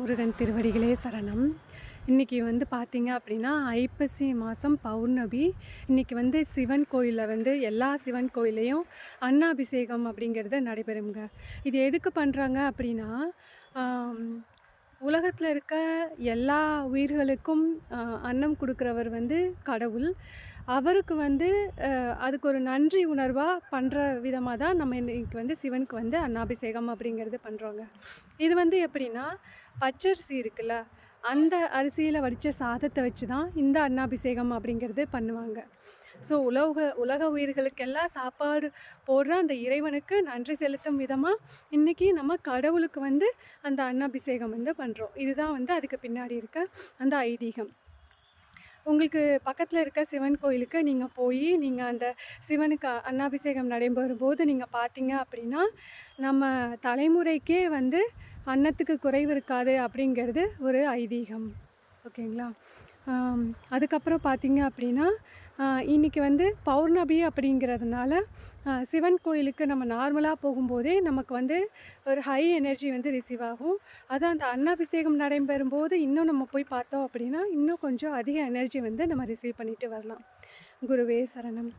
முருகன் திருவடிகளே சரணம். இன்றைக்கி வந்து பார்த்திங்க அப்படின்னா ஐப்பசி மாதம் பௌர்ணமி. இன்றைக்கி வந்து சிவன் கோயிலில் வந்து எல்லா சிவன் கோயிலையும் அன்னாபிஷேகம் அப்படிங்கிறது நடைபெறுங்க. இது எதுக்கு பண்ணுறாங்க அப்படின்னா, உலகத்தில் இருக்க எல்லா உயிர்களுக்கும் அன்னம் கொடுக்குறவர் வந்து கடவுள். அவருக்கு வந்து அதுக்கு ஒரு நன்றி உணர்வாக பண்ணுற விதமாக தான் நம்ம இன்றைக்கி வந்து சிவனுக்கு வந்து அன்னாபிஷேகம் அப்படிங்கிறது பண்ணுறோங்க. இது வந்து எப்படின்னா, பச்சரிசி இருக்குல்ல, அந்த அரிசியில் வடித்த சாதத்தை வச்சு தான் இந்த அன்னாபிஷேகம் அப்படிங்கிறது பண்ணுவாங்க. ஸோ உலக உயிர்களுக்கெல்லாம் சாப்பாடு போடுற அந்த இறைவனுக்கு நன்றி செலுத்தும் விதமாக இன்றைக்கி நம்ம கடவுளுக்கு வந்து அந்த அன்னாபிஷேகம் வந்து பண்ணுறோம். இதுதான் வந்து அதுக்கு பின்னாடி இருக்க அந்த ஐதீகம். உங்களுக்கு பக்கத்தில் இருக்க சிவன் கோயிலுக்கு நீங்கள் போய் நீங்கள் அந்த சிவனுக்கு அன்னாபிஷேகம் நடைபெறும்போது நீங்கள் பார்த்தீங்க அப்படின்னா, நம்ம தலைமுறைக்கே வந்து அன்னத்துக்கு குறைவு இருக்காது அப்படிங்கிறது ஒரு ஐதீகம். ஓகேங்களா? அதுக்கப்புறம் பார்த்தீங்க அப்படின்னா, இன்றைக்கி வந்து பௌர்ணமி அப்படிங்கிறதுனால சிவன் கோயிலுக்கு நம்ம நார்மலாக போகும்போதே நமக்கு வந்து ஒரு ஹை எனர்ஜி வந்து ரிசீவ் ஆகும். அதுவும் அந்த அன்னாபிஷேகம் நடைபெறும்போது இன்னும் நம்ம போய் பார்த்தோம் அப்படின்னா, இன்னும் கொஞ்சம் அதிக எனர்ஜி வந்து நம்ம ரிசீவ் பண்ணிட்டு வரலாம். குருவே சரணம்.